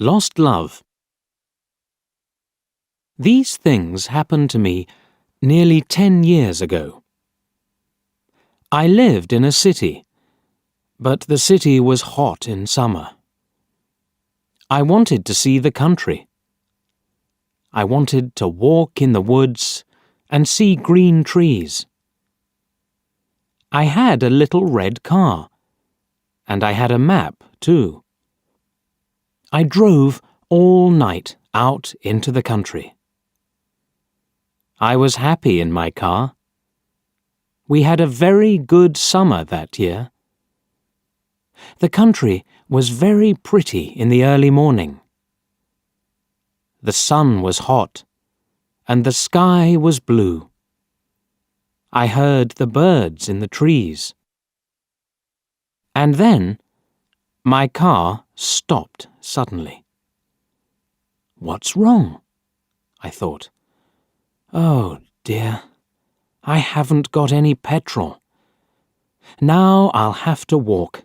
Lost Love. These things happened to me nearly 10 years ago. I lived in a city, but the city was hot in summer. I wanted to see the country. I wanted to walk in the woods and see green trees. I had a little red car, and I had a map too. I drove all night out into the country. I was happy in my car. We had a very good summer that year. The country was very pretty in the early morning. The sun was hot, and the sky was blue. I heard the birds in the trees. And then my car stopped suddenly. What's wrong? I thought. Oh dear, I haven't got any petrol. Now I'll have to walk.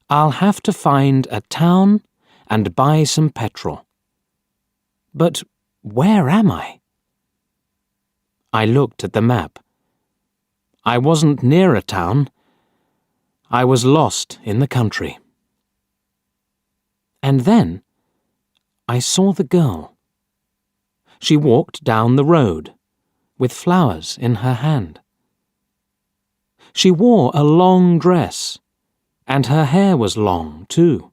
I'll have to find a town and buy some petrol. But where am I? I looked at the map. I wasn't near a town. I was lost in the country. And then I saw the girl. She walked down the road with flowers in her hand. She wore a long dress, and her hair was long too.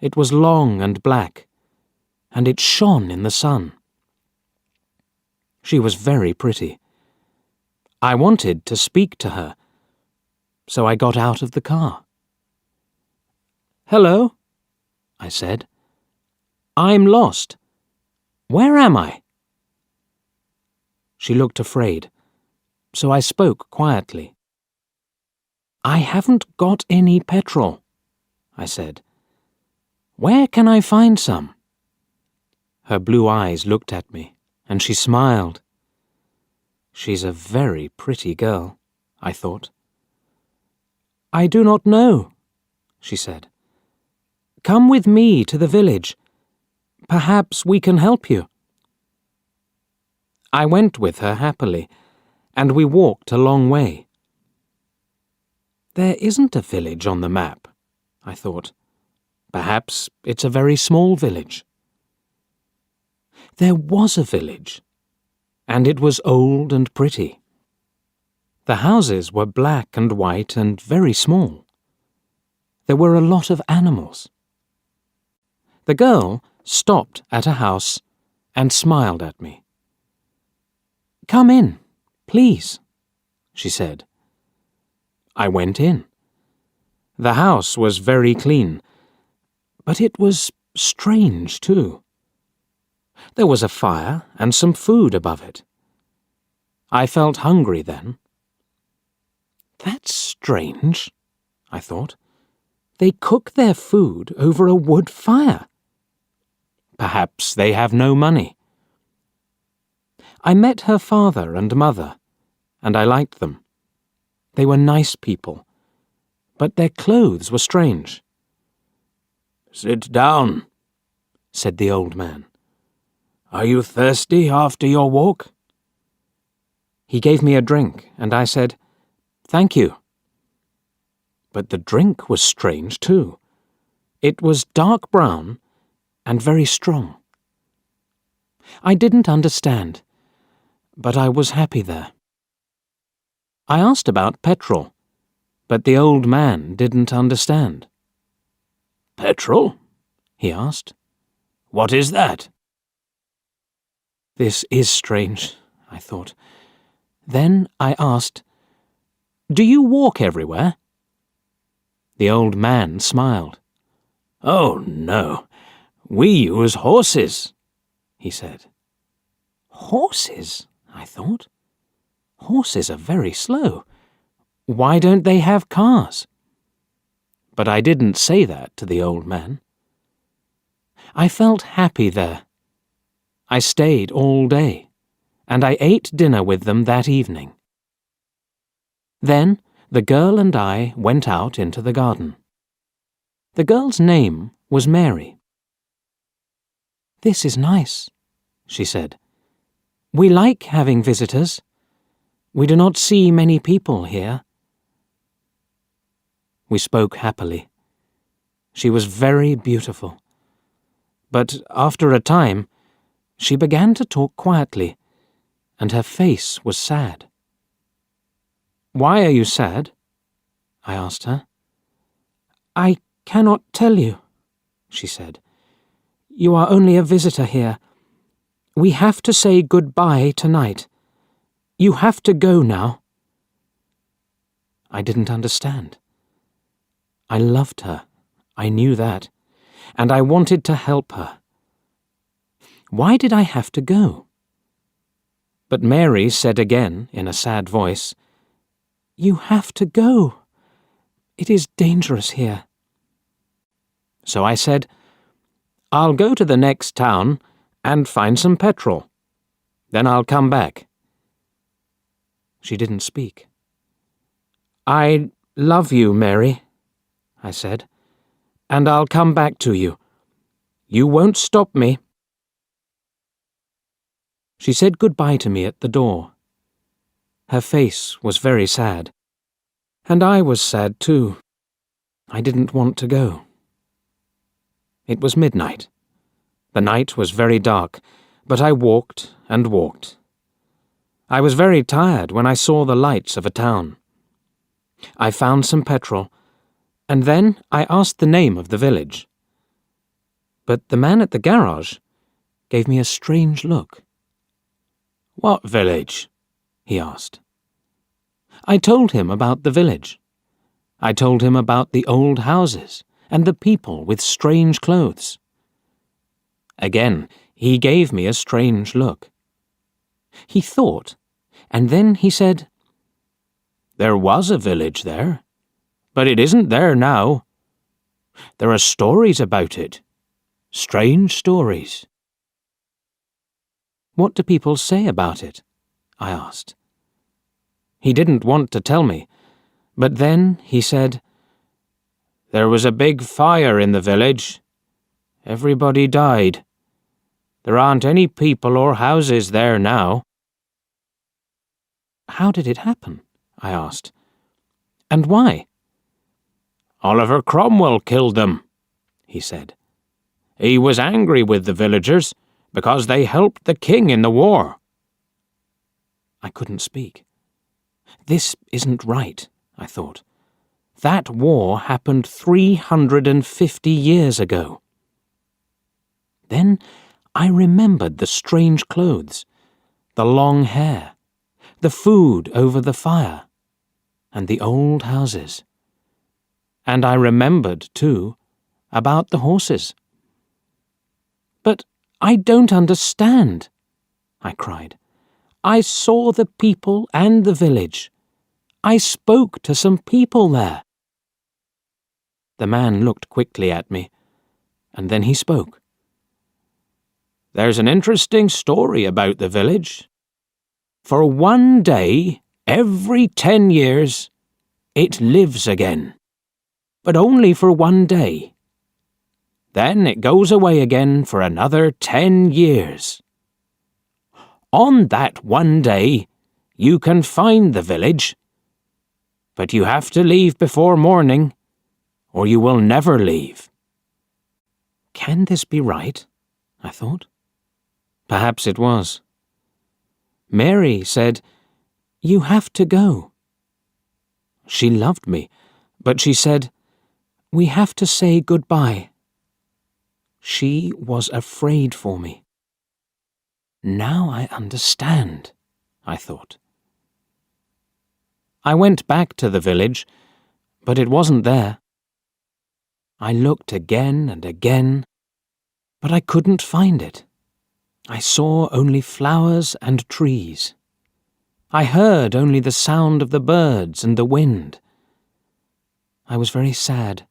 It was long and black, and it shone in the sun. She was very pretty. I wanted to speak to her, so I got out of the car. "Hello," I said. "I'm lost. Where am I?" She looked afraid, so I spoke quietly. "I haven't got any petrol," I said. "Where can I find some?" Her blue eyes looked at me, and she smiled. She's a very pretty girl, I thought. "I do not know," she said. "Come with me to the village. Perhaps we can help you." I went with her happily, and we walked a long way. There isn't a village on the map, I thought. Perhaps it's a very small village. There was a village, and it was old and pretty. The houses were black and white and very small. There were a lot of animals. The girl stopped at a house and smiled at me. "Come in, please," she said. I went in. The house was very clean, but it was strange too. There was a fire and some food above it. I felt hungry then. That's strange, I thought. They cook their food over a wood fire. Perhaps they have no money. I met her father and mother, and I liked them. They were nice people, but their clothes were strange. "Sit down," said the old man. "Are you thirsty after your walk?" He gave me a drink, and I said, "Thank you." But the drink was strange too. It was dark brown and very strong. I didn't understand, but I was happy there. I asked about petrol, but the old man didn't understand. "Petrol?" he asked. "What is that?" This is strange, I thought. Then I asked, "Do you walk everywhere?" The old man smiled. "Oh, no. We use horses," he said. Horses, I thought. Horses are very slow. Why don't they have cars? But I didn't say that to the old man. I felt happy there. I stayed all day, and I ate dinner with them that evening. Then the girl and I went out into the garden. The girl's name was Mary. "This is nice," she said. "We like having visitors. We do not see many people here." We spoke happily. She was very beautiful. But after a time, she began to talk quietly, and her face was sad. "Why are you sad?" I asked her. "I cannot tell you," she said. "You are only a visitor here. We have to say goodbye tonight. You have to go now." I didn't understand. I loved her, I knew that, and I wanted to help her. Why did I have to go? But Mary said again, in a sad voice, "You have to go. It is dangerous here." So I said, "I'll go to the next town and find some petrol. Then I'll come back." She didn't speak. "I love you, Mary," I said, "and I'll come back to you. You won't stop me." She said goodbye to me at the door. Her face was very sad, and I was sad too. I didn't want to go. It was midnight. The night was very dark, but I walked and walked. I was very tired when I saw the lights of a town. I found some petrol, and then I asked the name of the village. But the man at the garage gave me a strange look. "What village?" he asked. I told him about the village. I told him about the old houses and the people with strange clothes. Again, he gave me a strange look. He thought, and then he said, "There was a village there, but it isn't there now. There are stories about it. Strange stories." "What do people say about it?" I asked. He didn't want to tell me, but then he said, "There was a big fire in the village. Everybody died. There aren't any people or houses there now." "How did it happen?" I asked. "And why?" "Oliver Cromwell killed them," he said. "He was angry with the villagers because they helped the king in the war." I couldn't speak. This isn't right, I thought. That war happened 350 years ago. Then I remembered the strange clothes, the long hair, the food over the fire, and the old houses. And I remembered, too, about the horses. "But I don't understand," I cried. "I saw the people and the village. I spoke to some people there." The man looked quickly at me, and then he spoke. "There's an interesting story about the village. For one day, every 10 years, it lives again. But only for one day. Then it goes away again for another 10 years. On that one day, you can find the village, but you have to leave before morning, or you will never leave." Can this be right? I thought. Perhaps it was. Mary said, "You have to go." She loved me, but she said, "We have to say goodbye." She was afraid for me. Now I understand, I thought. I went back to the village, but it wasn't there. I looked again and again, but I couldn't find it. I saw only flowers and trees. I heard only the sound of the birds and the wind. I was very sad.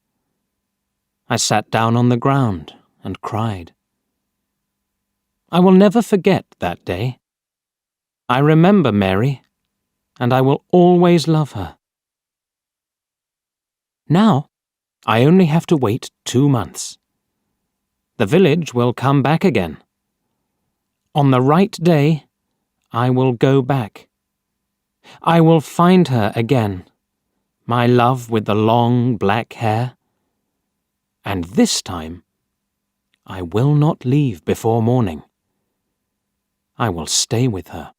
I sat down on the ground and cried. I will never forget that day. I remember Mary, and I will always love her. Now, I only have to wait 2 months. the village will come back again. On the right day, I will go back. I will find her again, my love with the long black hair. And this time, I will not leave before morning. I will stay with her.